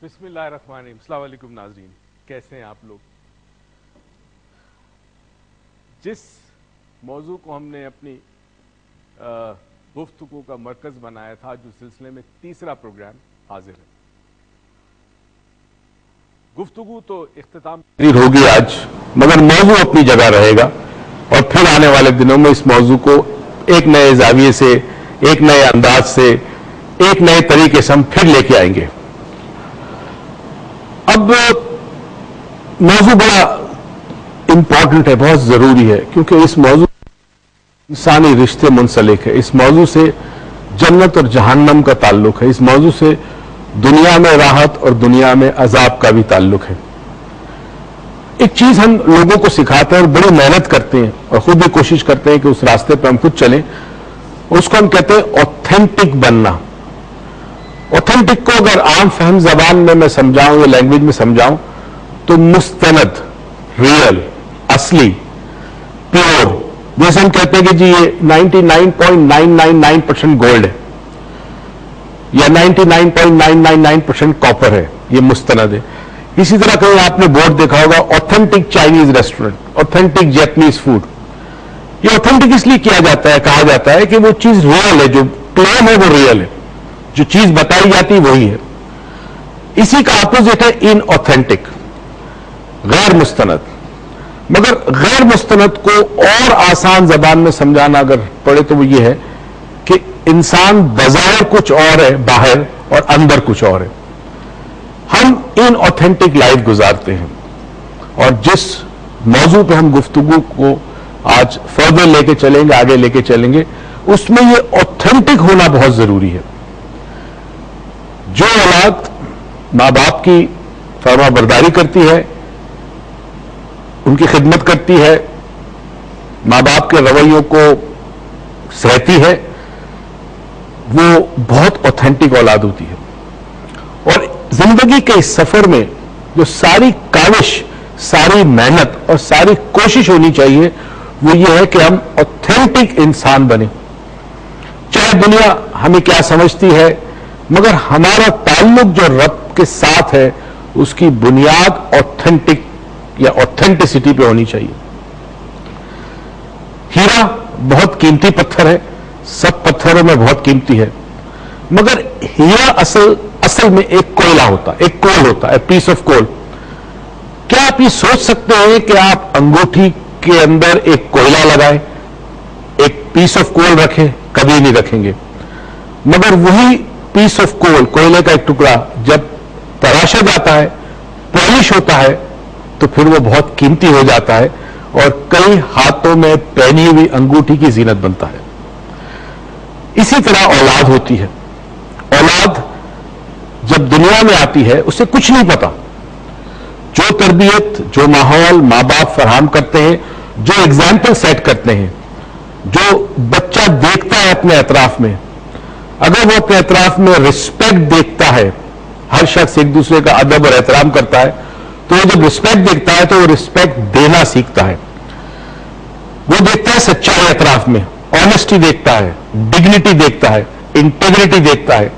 بسم اللہ الرحمن الرحیم. السلام علیکم ناظرین، کیسے ہیں آپ لوگ؟ جس موضوع کو ہم نے اپنی گفتگو کا مرکز بنایا تھا، جو سلسلے میں تیسرا پروگرام حاضر ہے. گفتگو تو اختتام ہوگی آج، مگر موضوع اپنی جگہ رہے گا، اور پھر آنے والے دنوں میں اس موضوع کو ایک نئے زاویے سے، ایک نئے انداز سے، ایک نئے طریقے سے ہم پھر لے کے آئیں گے. اب موضوع بڑا امپورٹنٹ ہے، بہت ضروری ہے، کیونکہ اس موضوع انسانی رشتے منسلک ہے. اس موضوع سے جنت اور جہنم کا تعلق ہے. اس موضوع سے دنیا میں راحت اور دنیا میں عذاب کا بھی تعلق ہے. ایک چیز ہم لوگوں کو سکھاتے ہیں اور بڑی محنت کرتے ہیں اور خود بھی کوشش کرتے ہیں کہ اس راستے پہ ہم خود چلیں. اس کو ہم کہتے ہیں اوتھینٹک بننا. اوتھینٹک کو اگر عام فہم زبان میں سمجھاؤں یا لینگویج میں سمجھاؤں تو مستند، ریئل، اصلی، پیور. جیسے ہم کہتے ہیں کہ جی یہ 99.999% گولڈ ہے یا 99.999% کاپر ہے، یہ مستند ہے. اسی طرح کہیں آپ نے بورڈ دیکھا ہوگا authentic Chinese restaurant, authentic Japanese food. یہ اوتھینٹک اس لیے کیا جاتا ہے، کہا جاتا ہے کہ وہ چیز ریئل ہے، جو کلیم ہے وہ ریئل ہے، جو چیز بتائی جاتی وہی ہے. اسی کا اپوزٹ ہے ان اوتھینٹک، غیر مستند. مگر غیر مستند کو اور آسان زبان میں سمجھانا اگر پڑے تو وہ یہ ہے کہ انسان بظاہر کچھ اور ہے باہر، اور اندر کچھ اور ہے. ہم ان اوتھینٹک لائف گزارتے ہیں، اور جس موضوع پہ ہم گفتگو کو آج فردر لے کے چلیں گے، آگے لے کے چلیں گے، اس میں یہ اوتھینٹک ہونا بہت ضروری ہے. جو اولاد ماں باپ کی فرما برداری کرتی ہے، ان کی خدمت کرتی ہے، ماں باپ کے رویوں کو سہتی ہے، وہ بہت اوتھینٹک اولاد ہوتی ہے. اور زندگی کے اس سفر میں جو ساری کاوش، ساری محنت اور ساری کوشش ہونی چاہیے وہ یہ ہے کہ ہم اوتھینٹک انسان بنیں. چاہے دنیا ہمیں کیا سمجھتی ہے، مگر ہمارا تعلق جو رب کے ساتھ ہے اس کی بنیاد اوتھینٹک یا اوتھینٹسٹی پہ ہونی چاہیے. ہیرا بہت قیمتی پتھر ہے، سب پتھروں میں بہت قیمتی ہے، مگر ہیرا اصل میں ایک کوئلہ ہوتا ہے، ایک کول ہوتا ہے، پیس آف کول. کیا آپ یہ سوچ سکتے ہیں کہ آپ انگوٹھی کے اندر ایک کوئلہ لگائیں، ایک پیس آف کول رکھیں؟ کبھی نہیں رکھیں گے. مگر وہی پیس آف کول، کوئلے کا ایک ٹکڑا، جب تراشا جاتا ہے، پالش ہوتا ہے، تو پھر وہ بہت قیمتی ہو جاتا ہے اور کئی ہاتھوں میں پہنی ہوئی انگوٹھی کی زینت بنتا ہے. اسی طرح اولاد ہوتی ہے. اولاد جب دنیا میں آتی ہے اسے کچھ نہیں پتا. جو تربیت، جو ماحول ماں باپ فراہم کرتے ہیں، جو ایگزامپل سیٹ کرتے ہیں، جو بچہ دیکھتا ہے اپنے اطراف میں، اگر وہ اپنے اطراف میں رسپیکٹ دیکھتا ہے، ہر شخص ایک دوسرے کا ادب اور احترام کرتا ہے، تو وہ جب رسپیکٹ دیکھتا ہے تو وہ رسپیکٹ دینا سیکھتا ہے. وہ دیکھتا ہے سچائی اطراف میں، آنےسٹی دیکھتا ہے، ڈگنیٹی دیکھتا ہے، انٹیگریٹی دیکھتا ہے.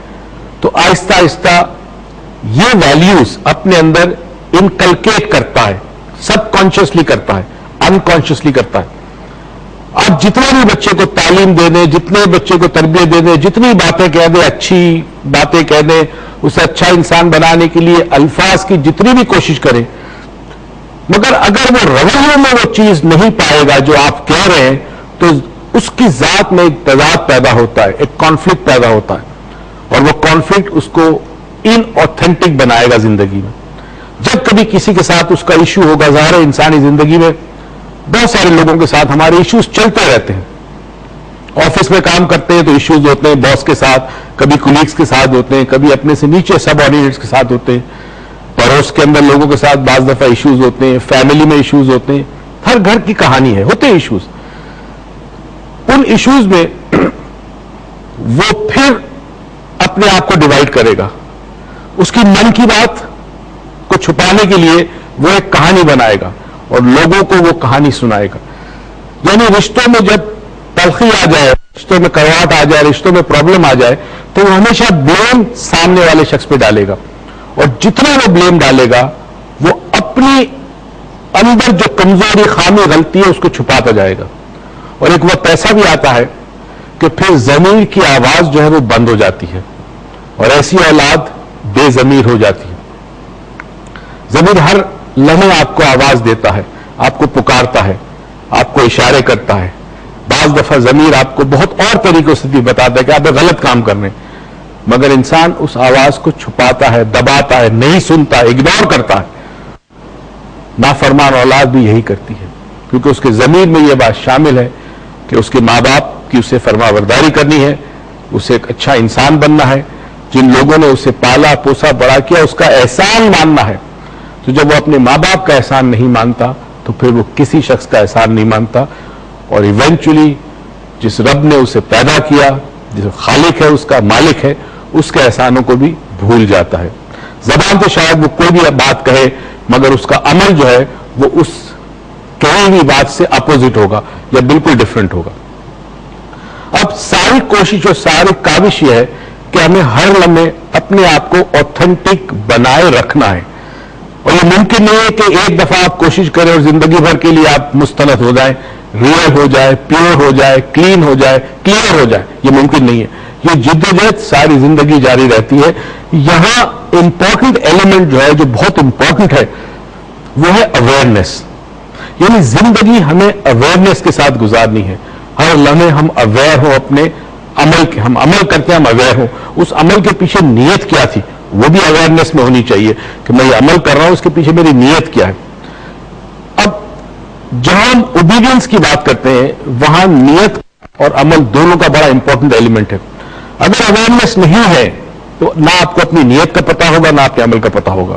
تو آہستہ آہستہ یہ ویلیوز اپنے اندر انکلکیٹ کرتا ہے، سب کانشیسلی کرتا ہے، انکانشیسلی کرتا ہے. آپ جتنے بھی بچے کو تعلیم دے دیں، جتنے بچے کو تربیت دے دیں، جتنی باتیں کہہ دیں، اچھی باتیں کہہ دیں، اسے اچھا انسان بنانے کے لیے الفاظ کی جتنی بھی کوشش کریں، مگر اگر وہ رویوں میں وہ چیز نہیں پائے گا جو آپ کہہ رہے ہیں، تو اس کی ذات میں ایک تضاد پیدا ہوتا ہے، ایک کانفلکٹ پیدا ہوتا ہے، اور وہ کانفلکٹ اس کو ان اوتھینٹک بنائے گا زندگی میں. جب کبھی کسی کے ساتھ اس کا ایشو ہوگا، ظاہر ہے انسانی زندگی میں بہت سارے لوگوں کے ساتھ ہمارے ایشوز چلتے رہتے ہیں. آفس میں کام کرتے ہیں تو ایشوز ہوتے ہیں باس کے ساتھ، کبھی کولیگز کے ساتھ ہوتے ہیں، کبھی اپنے سے نیچے سب آرڈینیٹس کے ساتھ ہوتے ہیں، پڑوس کے اندر لوگوں کے ساتھ بعض دفعہ ایشوز ہوتے ہیں، فیملی میں ایشوز ہوتے ہیں. ہر گھر کی کہانی ہے، ہوتے ہیں ایشوز. ان ایشوز میں وہ پھر اپنے آپ کو ڈیوائیڈ کرے گا. اس کی من کی بات کو چھپانے کے لیے وہ ایک کہانی بنائے گا اور لوگوں کو وہ کہانی سنائے گا. یعنی رشتوں میں جب تلخی آ جائے، رشتوں میں کڑواہٹ آ جائے، رشتوں میں پرابلم آ جائے، تو وہ ہمیشہ بلیم سامنے والے شخص پہ ڈالے گا اور جتنا وہ بلیم ڈالے گا وہ اپنی اندر جو کمزوری، خامی، غلطی ہے اس کو چھپاتا جائے گا. اور ایک وقت ایسا بھی آتا ہے کہ پھر ضمیر کی آواز جو ہے وہ بند ہو جاتی ہے اور ایسی اولاد بے ضمیر ہو جاتی ہے. ضمیر ہر لمحے آپ کو آواز دیتا ہے، آپ کو پکارتا ہے، آپ کو اشارے کرتا ہے. بعض دفعہ ضمیر آپ کو بہت اور طریقوں سے بھی بتاتا ہے کہ آپ غلط کام کر رہے ہیں، مگر انسان اس آواز کو چھپاتا ہے، دباتا ہے، نہیں سنتا، اگنور کرتا ہے. نافرمان اولاد بھی یہی کرتی ہے، کیونکہ اس کے ضمیر میں یہ بات شامل ہے کہ اس کے ماں باپ کی اسے فرما برداری کرنی ہے، اسے ایک اچھا انسان بننا ہے، جن لوگوں نے اسے پالا پوسا بڑا کیا اس کا احسان ماننا ہے. تو جب وہ اپنے ماں باپ کا احسان نہیں مانتا تو پھر وہ کسی شخص کا احسان نہیں مانتا، اور ایونچولی جس رب نے اسے پیدا کیا، جس خالق ہے، اس کا مالک ہے، اس کے احسانوں کو بھی بھول جاتا ہے. زبان سے شاید وہ کوئی بھی بات کہے مگر اس کا عمل جو ہے وہ اس کہیں بھی بات سے اپوزٹ ہوگا یا بالکل ڈفرنٹ ہوگا. اب ساری کوشش اور ساری کاوش یہ ہے کہ ہمیں ہر لمحے اپنے آپ کو اوتھینٹک بنائے رکھنا ہے. اور یہ ممکن نہیں ہے کہ ایک دفعہ آپ کوشش کریں اور زندگی بھر کے لیے آپ مستند ہو جائیں، ریئل ہو جائے، پیور ہو جائے، کلین ہو جائے، کلیئر ہو جائے. یہ ممکن نہیں ہے. یہ جدوجہد ساری زندگی جاری رہتی ہے. یہاں امپورٹنٹ ایلیمنٹ جو ہے، جو بہت امپورٹنٹ ہے، وہ ہے اویئرنیس. یعنی زندگی ہمیں اویئرنیس کے ساتھ گزارنی ہے. ہر لمحے ہم اویئر ہوں اپنے عمل کے، ہم عمل کرتے ہیں، ہم اویئر ہوں اس عمل کے پیچھے نیت کیا تھی، وہ بھی اویئرنیس میں ہونی چاہیے کہ میں یہ عمل کر رہا ہوں، اس کے پیچھے میری نیت کیا ہے. اب جہاں ہم اوبیڈینس کی بات کرتے ہیں وہاں نیت اور عمل دونوں کا بڑا امپورٹنٹ ایلیمنٹ ہے. اگر اویئرنیس نہیں ہے تو نہ آپ کو اپنی نیت کا پتہ ہوگا نہ آپ کے عمل کا پتہ ہوگا.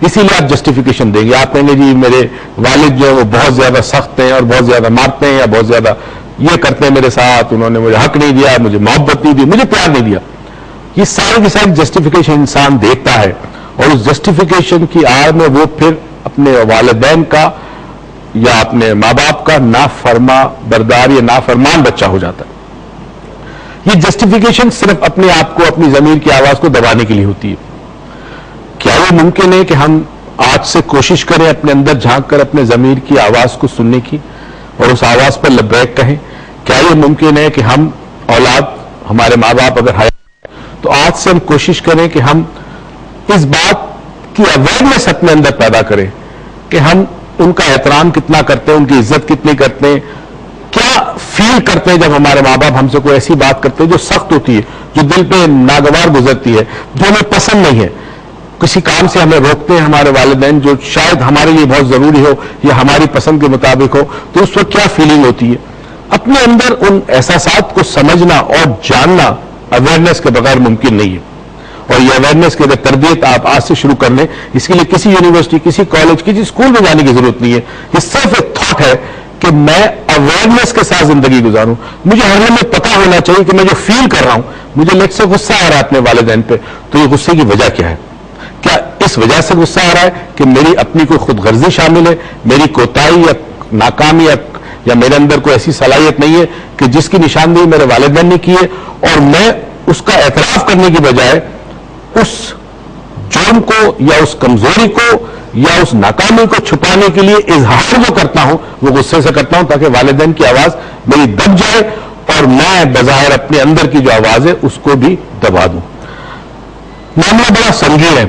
اسی لیے آپ جسٹیفیکیشن دیں گے. آپ کہیں گے جی میرے والد جو ہے وہ بہت زیادہ سخت ہیں اور بہت زیادہ مارتے ہیں یا بہت زیادہ یہ کرتے ہیں میرے ساتھ، انہوں نے مجھے حق نہیں دیا، مجھے محبت نہیں دی، مجھے پیار نہیں دیا. یہ ساری کی ساری جسٹیفیکیشن انسان دیکھتا ہے اور اس جسٹیفیکیشن کی آڑ میں وہ پھر اپنے والدین کا یا اپنے ماں باپ کا نافرما بردار یا نافرمان بچہ ہو جاتا ہے. یہ جسٹیفیکیشن صرف اپنے آپ کو، اپنی ضمیر کی آواز کو دبانے کے لیے ہوتی ہے. کیا یہ ممکن ہے کہ ہم آج سے کوشش کریں اپنے اندر جھانک کر اپنے ضمیر کی آواز کو سننے کی اور اس آواز پر لبیک کہیں؟ کیا یہ ممکن ہے کہ ہم اولاد، ہمارے ماں باپ اگر حیات تو آج سے ہم کوشش کریں کہ ہم اس بات کی اویئرنیس اپنے اندر پیدا کریں کہ ہم ان کا احترام کتنا کرتے ہیں، ان کی عزت کتنی کرتے ہیں، کیا فیل کرتے ہیں جب ہمارے ماں باپ ہم سے کوئی ایسی بات کرتے ہیں جو سخت ہوتی ہے، جو دل پہ ناگوار گزرتی ہے، جو ہمیں پسند نہیں ہے. کسی کام سے ہمیں روکتے ہیں ہمارے والدین جو شاید ہمارے لیے بہت ضروری ہو یا ہماری پسند کے مطابق ہو، تو اس وقت کیا فیلنگ ہوتی ہے. اپنے اندر ان احساسات کو سمجھنا اور جاننا اویئرنیس کے بغیر ممکن نہیں ہے. اور یہ اویئرنیس کی تربیت آپ آج سے شروع کر لیں. اس کے لیے کسی یونیورسٹی، کسی کالج، کسی اسکول میں جانے کی ضرورت نہیں ہے. یہ صرف ایک تھاٹ ہے کہ میں اویئرنیس کے ساتھ زندگی گزاروں. مجھے ہر لمحے پتہ ہونا چاہیے کہ میں جو فیل کر رہا ہوں، مجھے لیٹ سے غصہ آ رہا ہے اپنے والدین پہ، تو یہ غصے کی وجہ کیا ہے؟ کیا اس وجہ سے غصہ آ رہا ہے کہ میری اپنی کوئی خود غرضی شامل ہے، میری کوتاہی یا ناکامی یا میرے اندر کوئی ایسی صلاحیت نہیں ہے کہ جس کی نشاندہی میرے والدین نے کی ہے اور میں اس کا اعتراف کرنے کی بجائے اس جرم کو یا اس کمزوری کو یا اس ناکامی کو چھپانے کے لیے اظہار جو کرتا ہوں وہ غصے سے کرتا ہوں تاکہ والدین کی آواز میری دب جائے اور میں بظاہر اپنے اندر کی جو آواز ہے اس کو بھی دبا دوں. معاملہ بڑا سنگین ہے،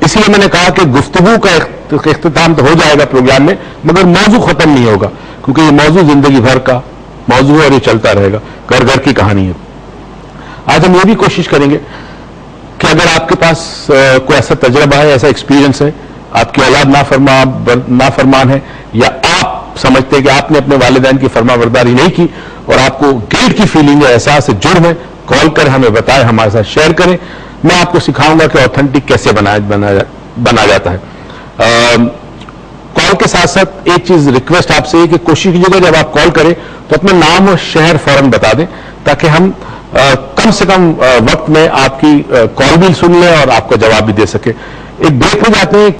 اسی لیے میں نے کہا کہ گفتگو کا اختتام تو ہو جائے گا پروگرام میں مگر موضوع ختم نہیں ہوگا، کیونکہ یہ موضوع زندگی بھر کا موضوع ہے اور یہ چلتا رہے گا. گھر گھر کی کہانی ہے. آج ہم یہ بھی کوشش کریں گے کہ اگر آپ کے پاس کوئی ایسا تجربہ ہے، ایسا ایکسپیرینس ہے، آپ کی اولاد نافرمان ہے یا آپ سمجھتے ہیں کہ آپ نے اپنے والدین کی فرما برداری نہیں کی اور آپ کو گلٹ کی فیلنگ ہے، احساس جرم ہے، کال کریں، ہمیں بتائیں، ہمارے ساتھ شیئر کریں. میں آپ کو سکھاؤں گا کہ اوتھینٹک کیسے بنا جاتا ہے. کال کے ساتھ ساتھ ایک چیز ریکویسٹ آپ سے ہے کہ کوشش کیجیے گا جب آپ کال کریں تو اپنا نام اور شہر فوراً بتا دیں تاکہ ہم کم سے کم وقت میں آپ کی کال بھی سن لیں اور آپ کا جواب بھی دے سکیں. ایک بریک میں جاتے ہیں.